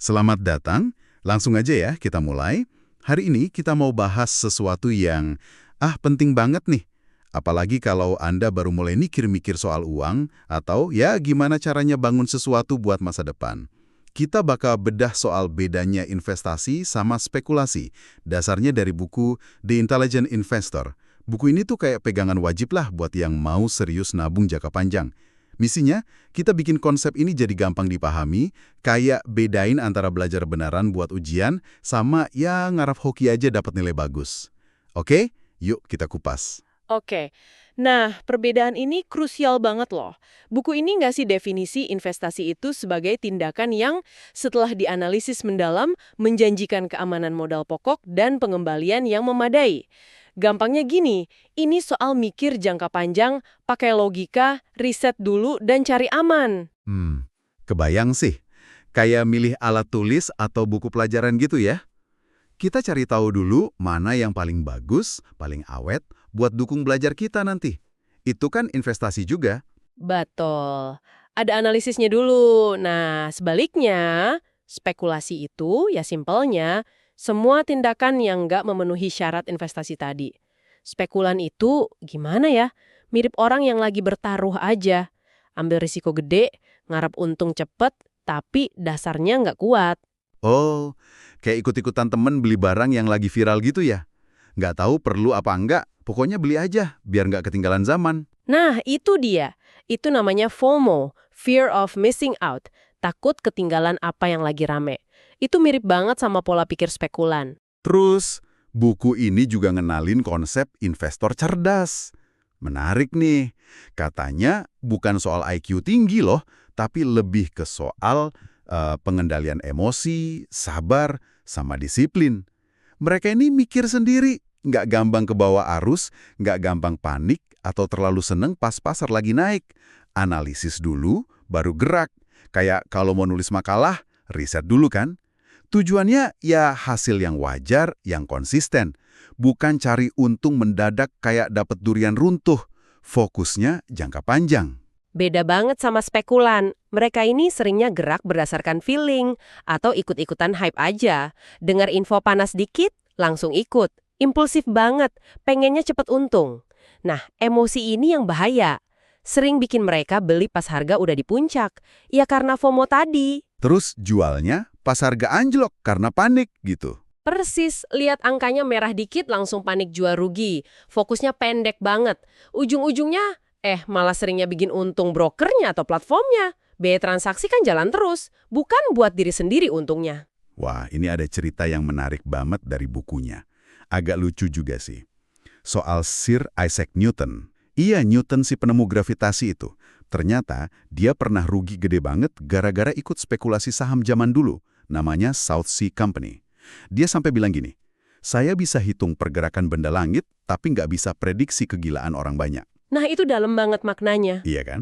Selamat datang. Langsung aja ya kita mulai. Hari ini kita mau bahas sesuatu yang penting banget nih. Apalagi kalau Anda baru mulai mikir-mikir soal uang atau ya gimana caranya bangun sesuatu buat masa depan. Kita bakal bedah soal bedanya investasi sama spekulasi. Dasarnya dari buku The Intelligent Investor. Buku ini tuh kayak pegangan wajib lah buat yang mau serius nabung jangka panjang. Misinya, kita bikin konsep ini jadi gampang dipahami, kayak bedain antara belajar beneran buat ujian sama ya ngarap hoki aja dapat nilai bagus. Oke, yuk kita kupas. Oke, nah perbedaan ini krusial banget loh. Buku ini nggak sih definisi investasi itu sebagai tindakan yang setelah dianalisis mendalam menjanjikan keamanan modal pokok dan pengembalian yang memadai. Gampangnya gini, ini soal mikir jangka panjang, pakai logika, riset dulu, dan cari aman. Kebayang sih. Kayak milih alat tulis atau buku pelajaran gitu ya. Kita cari tahu dulu mana yang paling bagus, paling awet, buat dukung belajar kita nanti. Itu kan investasi juga. Betul. Ada analisisnya dulu. Nah, sebaliknya, spekulasi itu ya simpelnya semua tindakan yang nggak memenuhi syarat investasi tadi. Spekulan itu gimana ya? Mirip orang yang lagi bertaruh aja. Ambil risiko gede, ngarep untung cepet, tapi dasarnya nggak kuat. Oh, kayak ikut-ikutan temen beli barang yang lagi viral gitu ya? Nggak tahu perlu apa enggak, pokoknya beli aja, biar nggak ketinggalan zaman. Nah, itu dia. Itu namanya FOMO, Fear of Missing Out. Takut ketinggalan apa yang lagi rame. Itu mirip banget sama pola pikir spekulan. Terus, buku ini juga ngenalin konsep investor cerdas. Menarik nih. Katanya bukan soal IQ tinggi loh, tapi lebih ke soal pengendalian emosi, sabar, sama disiplin. Mereka ini mikir sendiri, nggak gampang kebawa arus, nggak gampang panik, atau terlalu seneng pas pasar lagi naik. Analisis dulu, baru gerak. Kayak kalau mau nulis makalah, riset dulu kan? Tujuannya ya hasil yang wajar, yang konsisten. Bukan cari untung mendadak kayak dapat durian runtuh. Fokusnya jangka panjang. Beda banget sama spekulan. Mereka ini seringnya gerak berdasarkan feeling atau ikut-ikutan hype aja. Dengar info panas dikit, langsung ikut. Impulsif banget, pengennya cepet untung. Nah, emosi ini yang bahaya. Sering bikin mereka beli pas harga udah di puncak. Ya karena FOMO tadi. Terus jualnya pas harga anjlok karena panik gitu. Persis, lihat angkanya merah dikit langsung panik jual rugi. Fokusnya pendek banget. Ujung-ujungnya, malah seringnya bikin untung brokernya atau platformnya. Biaya transaksi kan jalan terus, bukan buat diri sendiri untungnya. Wah, ini ada cerita yang menarik banget dari bukunya. Agak lucu juga sih. Soal Sir Isaac Newton. Iya, Newton si penemu gravitasi itu. Ternyata dia pernah rugi gede banget gara-gara ikut spekulasi saham zaman dulu. Namanya South Sea Company. Dia sampai bilang gini, saya bisa hitung pergerakan benda langit, tapi nggak bisa prediksi kegilaan orang banyak. Nah, itu dalam banget maknanya. Iya kan?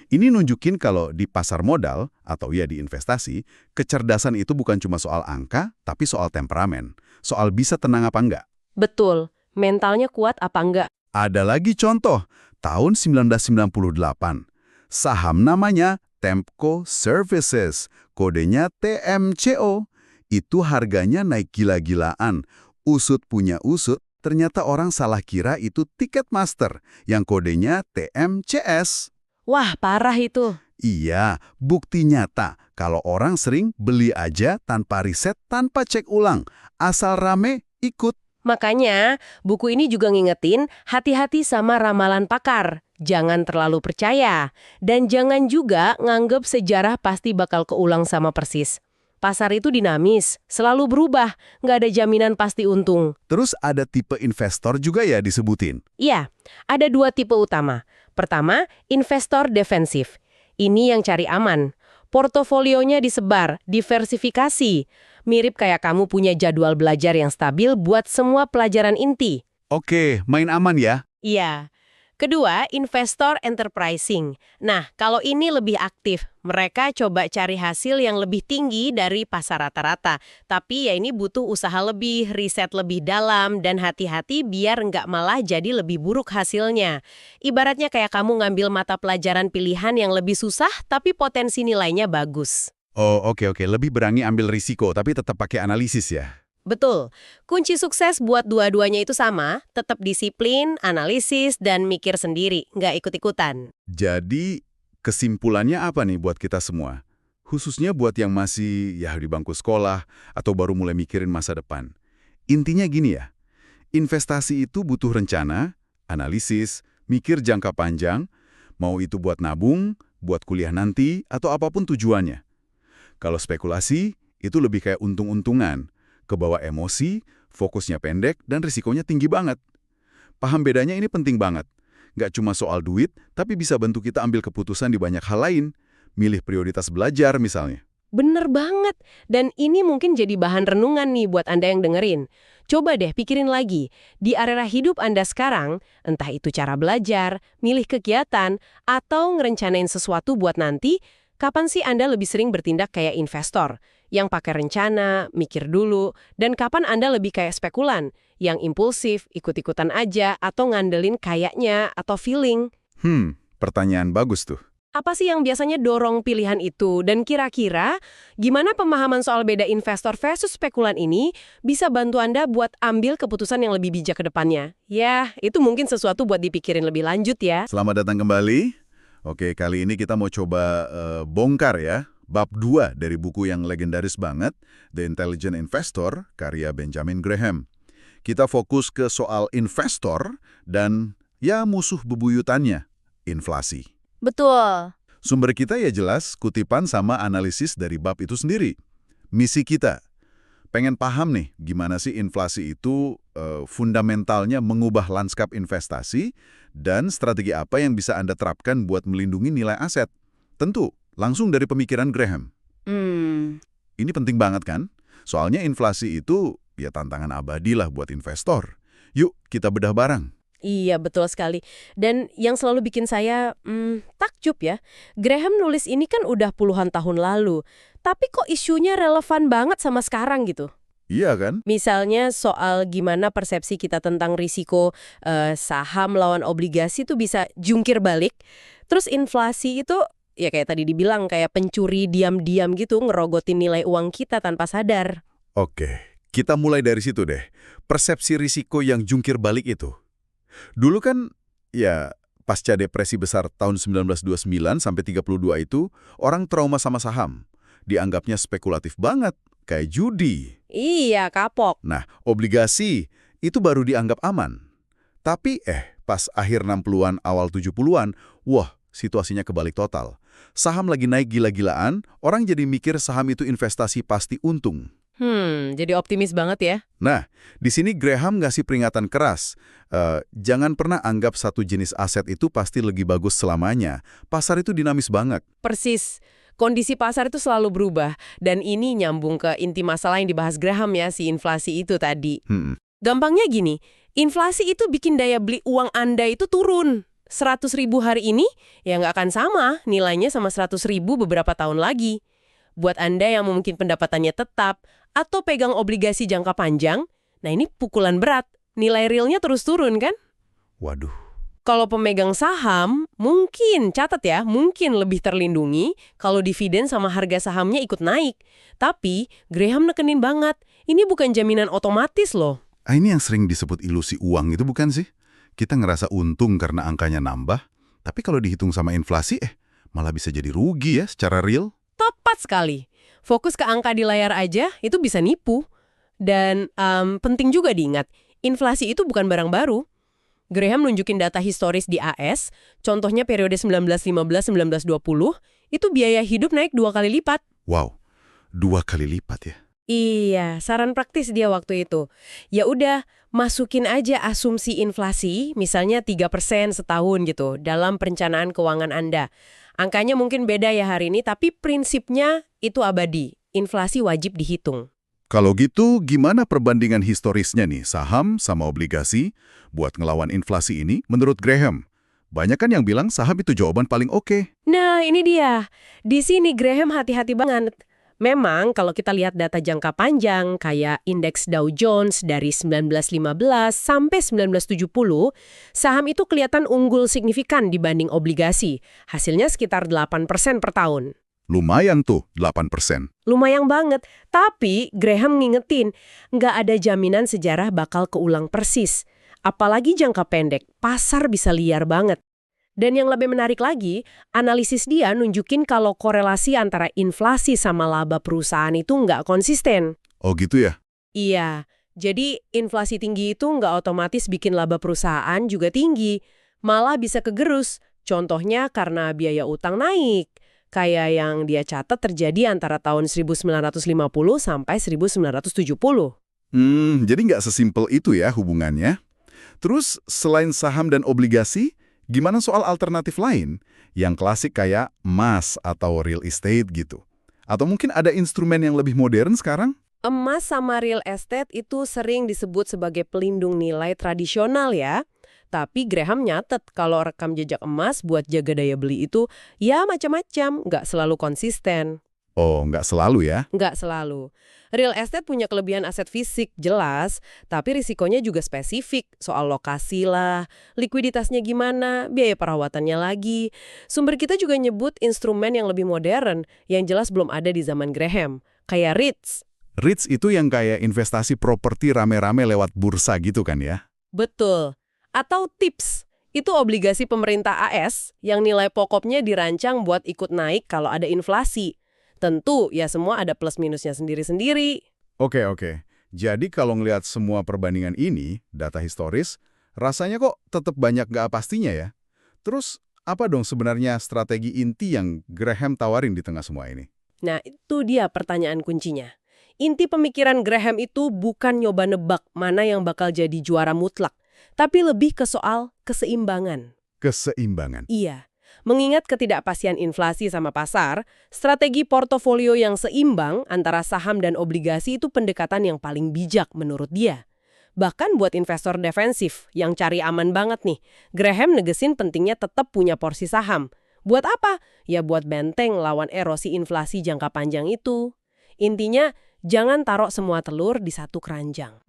Ini nunjukin kalau di pasar modal, atau ya di investasi, kecerdasan itu bukan cuma soal angka, tapi soal temperamen. Soal bisa tenang apa enggak. Betul, mentalnya kuat apa enggak? Ada lagi contoh, tahun 1998. Saham namanya Temco Services, kodenya TMCO. Itu harganya naik gila-gilaan. Usut punya usut, ternyata orang salah kira itu Ticketmaster, yang kodenya TMCS. Wah, parah itu. Iya, bukti nyata kalau orang sering beli aja tanpa riset, tanpa cek ulang. Asal rame, ikut. Makanya, buku ini juga ngingetin hati-hati sama ramalan pakar. Jangan terlalu percaya. Dan jangan juga nganggep sejarah pasti bakal keulang sama persis. Pasar itu dinamis, selalu berubah, nggak ada jaminan pasti untung. Terus ada tipe investor juga ya disebutin? Iya, ada dua tipe utama. Pertama, investor defensif. Ini yang cari aman. Portofolionya disebar, diversifikasi. Mirip kayak kamu punya jadwal belajar yang stabil buat semua pelajaran inti. Oke, main aman ya? Iya. Kedua, investor enterprising. Nah, kalau ini lebih aktif. Mereka coba cari hasil yang lebih tinggi dari pasar rata-rata. Tapi ya ini butuh usaha lebih, riset lebih dalam, dan hati-hati biar nggak malah jadi lebih buruk hasilnya. Ibaratnya kayak kamu ngambil mata pelajaran pilihan yang lebih susah, tapi potensi nilainya bagus. Oh, oke. Lebih berani ambil risiko, tapi tetap pakai analisis ya? Betul. Kunci sukses buat dua-duanya itu sama, tetap disiplin, analisis, dan mikir sendiri, nggak ikut-ikutan. Jadi, kesimpulannya apa nih buat kita semua? Khususnya buat yang masih ya di bangku sekolah atau baru mulai mikirin masa depan. Intinya gini ya, investasi itu butuh rencana, analisis, mikir jangka panjang, mau itu buat nabung, buat kuliah nanti, atau apapun tujuannya. Kalau spekulasi, itu lebih kayak untung-untungan, kebawa emosi, fokusnya pendek, dan risikonya tinggi banget. Paham bedanya ini penting banget. Nggak cuma soal duit, tapi bisa bantu kita ambil keputusan di banyak hal lain. Milih prioritas belajar misalnya. Bener banget. Dan ini mungkin jadi bahan renungan nih buat Anda yang dengerin. Coba deh pikirin lagi, di area hidup Anda sekarang, entah itu cara belajar, milih kegiatan, atau ngerencanain sesuatu buat nanti, kapan sih Anda lebih sering bertindak kayak investor, yang pakai rencana, mikir dulu, dan kapan Anda lebih kayak spekulan, yang impulsif, ikut-ikutan aja, atau ngandelin kayaknya atau feeling? Pertanyaan bagus tuh. Apa sih yang biasanya dorong pilihan itu? Dan kira-kira gimana pemahaman soal beda investor versus spekulan ini bisa bantu Anda buat ambil keputusan yang lebih bijak ke depannya? Ya, itu mungkin sesuatu buat dipikirin lebih lanjut ya. Selamat datang kembali. Oke, kali ini kita mau coba bongkar ya, bab 2 dari buku yang legendaris banget, The Intelligent Investor, karya Benjamin Graham. Kita fokus ke soal investor dan ya musuh bebuyutannya, inflasi. Betul. Sumber kita ya jelas kutipan sama analisis dari bab itu sendiri. Misi kita, pengen paham nih gimana sih inflasi itu fundamentalnya mengubah lanskap investasi dan strategi apa yang bisa Anda terapkan buat melindungi nilai aset. Tentu, langsung dari pemikiran Graham. Ini penting banget kan? Soalnya inflasi itu ya tantangan abadi lah buat investor. Yuk kita bedah bareng. Iya, betul sekali. Dan yang selalu bikin saya takjub ya, Graham nulis ini kan udah puluhan tahun lalu, tapi kok isunya relevan banget sama sekarang gitu. Iya kan? Misalnya soal gimana persepsi kita tentang risiko saham lawan obligasi itu bisa jungkir balik. Terus inflasi itu ya kayak tadi dibilang kayak pencuri diam-diam gitu ngerogotin nilai uang kita tanpa sadar. Oke, kita mulai dari situ deh. Persepsi risiko yang jungkir balik itu. Dulu kan, ya pasca depresi besar tahun 1929 sampai 32 itu, orang trauma sama saham. Dianggapnya spekulatif banget, kayak judi. Iya, kapok. Nah, obligasi itu baru dianggap aman. Tapi pas akhir 60-an, awal 70-an, wah, situasinya kebalik total. Saham lagi naik gila-gilaan, orang jadi mikir saham itu investasi pasti untung. Jadi optimis banget ya. Nah, di sini Graham ngasih peringatan keras. Jangan pernah anggap satu jenis aset itu pasti lebih bagus selamanya. Pasar itu dinamis banget. Persis. Kondisi pasar itu selalu berubah. Dan ini nyambung ke inti masalah yang dibahas Graham ya, si inflasi itu tadi. Gampangnya gini, inflasi itu bikin daya beli uang Anda itu turun. 100.000 hari ini, ya nggak akan sama nilainya sama 100.000 beberapa tahun lagi. Buat Anda yang mungkin pendapatannya tetap, atau pegang obligasi jangka panjang, nah ini pukulan berat. Nilai realnya terus turun kan? Waduh. Kalau pemegang saham, mungkin, catat ya, mungkin lebih terlindungi kalau dividen sama harga sahamnya ikut naik. Tapi, Graham nekenin banget, ini bukan jaminan otomatis loh. Ini yang sering disebut ilusi uang itu bukan sih? Kita ngerasa untung karena angkanya nambah, tapi kalau dihitung sama inflasi, malah bisa jadi rugi ya secara real. Tepat sekali. Fokus ke angka di layar aja, itu bisa nipu. Dan penting juga diingat, inflasi itu bukan barang baru. Graham nunjukin data historis di AS, contohnya periode 1915-1920, itu biaya hidup naik 2 kali lipat. Wow, 2 kali lipat ya? Iya, saran praktis dia waktu itu. Ya udah, masukin aja asumsi inflasi, misalnya 3% setahun gitu, dalam perencanaan keuangan Anda. Angkanya mungkin beda ya hari ini, tapi prinsipnya itu abadi. Inflasi wajib dihitung. Kalau gitu, gimana perbandingan historisnya nih saham sama obligasi buat ngelawan inflasi ini menurut Graham? Banyak kan yang bilang saham itu jawaban paling oke. Nah, ini dia. Di sini Graham hati-hati banget. Memang kalau kita lihat data jangka panjang kayak indeks Dow Jones dari 1915 sampai 1970, saham itu kelihatan unggul signifikan dibanding obligasi. Hasilnya sekitar 8% per tahun. Lumayan tuh, 8%. Lumayan banget. Tapi Graham ngingetin, nggak ada jaminan sejarah bakal keulang persis. Apalagi jangka pendek, pasar bisa liar banget. Dan yang lebih menarik lagi, analisis dia nunjukin kalau korelasi antara inflasi sama laba perusahaan itu nggak konsisten. Oh gitu ya? Iya, jadi inflasi tinggi itu nggak otomatis bikin laba perusahaan juga tinggi. Malah bisa kegerus. Contohnya karena biaya utang naik. Kayak yang dia catat terjadi antara tahun 1950 sampai 1970. Jadi nggak sesimpel itu ya hubungannya. Terus, selain saham dan obligasi, gimana soal alternatif lain? Yang klasik kayak emas atau real estate gitu. Atau mungkin ada instrumen yang lebih modern sekarang? Emas sama real estate itu sering disebut sebagai pelindung nilai tradisional ya. Tapi Graham nyatet kalau rekam jejak emas buat jaga daya beli itu ya macam-macam, nggak selalu konsisten. Oh, nggak selalu ya? Nggak selalu. Real estate punya kelebihan aset fisik, jelas, tapi risikonya juga spesifik, soal lokasi lah, likuiditasnya gimana, biaya perawatannya lagi. Sumber kita juga nyebut instrumen yang lebih modern, yang jelas belum ada di zaman Graham, kayak REITs. REITs itu yang kayak investasi properti rame-rame lewat bursa gitu kan ya? Betul. Atau TIPS, itu obligasi pemerintah AS yang nilai pokoknya dirancang buat ikut naik kalau ada inflasi. Tentu, ya semua ada plus minusnya sendiri-sendiri. Oke. Jadi kalau ngelihat semua perbandingan ini, data historis, rasanya kok tetap banyak nggak pastinya ya? Terus, apa dong sebenarnya strategi inti yang Graham tawarin di tengah semua ini? Nah, itu dia pertanyaan kuncinya. Inti pemikiran Graham itu bukan nyoba nebak mana yang bakal jadi juara mutlak, tapi lebih ke soal keseimbangan. Keseimbangan. Iya. Mengingat ketidakpastian inflasi sama pasar, strategi portofolio yang seimbang antara saham dan obligasi itu pendekatan yang paling bijak menurut dia. Bahkan buat investor defensif yang cari aman banget nih, Graham negesin pentingnya tetap punya porsi saham. Buat apa? Ya buat benteng lawan erosi inflasi jangka panjang itu. Intinya, jangan taruh semua telur di satu keranjang.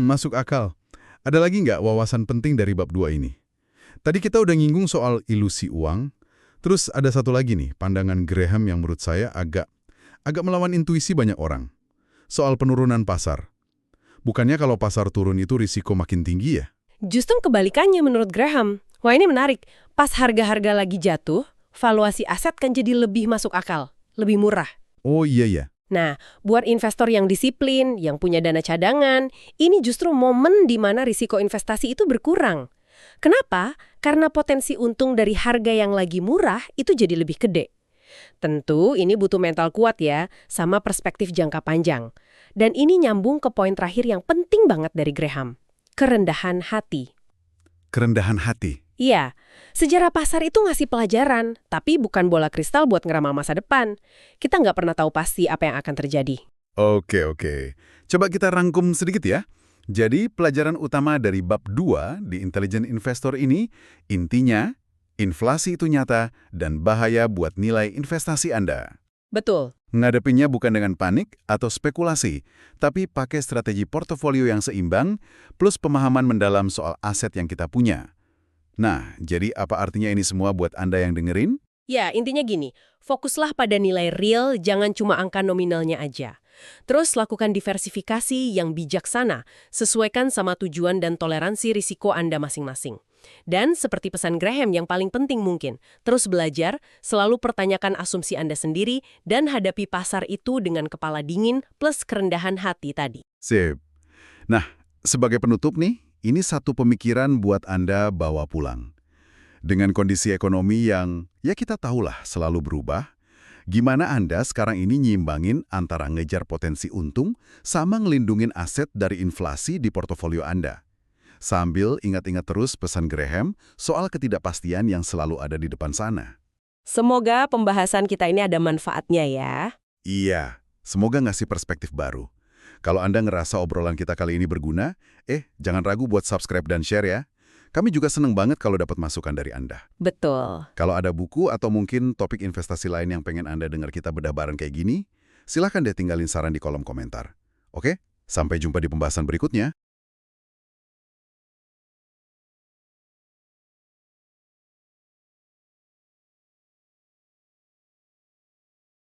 Masuk akal. Ada lagi nggak wawasan penting dari bab 2 ini? Tadi kita udah nyinggung soal ilusi uang, terus ada satu lagi nih, pandangan Graham yang menurut saya agak melawan intuisi banyak orang. Soal penurunan pasar. Bukannya kalau pasar turun itu risiko makin tinggi ya? Justru kebalikannya menurut Graham. Wah ini menarik, pas harga-harga lagi jatuh, valuasi aset kan jadi lebih masuk akal, lebih murah. Oh iya ya. Nah, buat investor yang disiplin, yang punya dana cadangan, ini justru momen di mana risiko investasi itu berkurang. Kenapa? Karena potensi untung dari harga yang lagi murah itu jadi lebih gede. Tentu ini butuh mental kuat ya, sama perspektif jangka panjang. Dan ini nyambung ke poin terakhir yang penting banget dari Graham. Kerendahan hati. Kerendahan hati. Iya, sejarah pasar itu ngasih pelajaran, tapi bukan bola kristal buat ngeramal masa depan. Kita nggak pernah tahu pasti apa yang akan terjadi. Oke. Coba kita rangkum sedikit ya. Jadi, pelajaran utama dari bab 2 di Intelligent Investor ini, intinya, inflasi itu nyata dan bahaya buat nilai investasi Anda. Betul. Ngadepinnya bukan dengan panik atau spekulasi, tapi pakai strategi portofolio yang seimbang, plus pemahaman mendalam soal aset yang kita punya. Nah, jadi apa artinya ini semua buat Anda yang dengerin? Ya, intinya gini, fokuslah pada nilai real, jangan cuma angka nominalnya aja. Terus lakukan diversifikasi yang bijaksana, sesuaikan sama tujuan dan toleransi risiko Anda masing-masing. Dan seperti pesan Graham yang paling penting mungkin, terus belajar, selalu pertanyakan asumsi Anda sendiri, dan hadapi pasar itu dengan kepala dingin plus kerendahan hati tadi. Sip. Nah, sebagai penutup nih, ini satu pemikiran buat Anda bawa pulang. Dengan kondisi ekonomi yang, ya kita tahulah selalu berubah, gimana Anda sekarang ini nyimbangin antara ngejar potensi untung sama ngelindungin aset dari inflasi di portofolio Anda? Sambil ingat-ingat terus pesan Graham soal ketidakpastian yang selalu ada di depan sana. Semoga pembahasan kita ini ada manfaatnya ya. Iya, semoga ngasih perspektif baru. Kalau Anda ngerasa obrolan kita kali ini berguna, jangan ragu buat subscribe dan share ya. Kami juga seneng banget kalau dapat masukan dari Anda. Betul. Kalau ada buku atau mungkin topik investasi lain yang pengen Anda dengar kita bedah bareng kayak gini, silahkan deh tinggalin saran di kolom komentar. Oke, sampai jumpa di pembahasan berikutnya.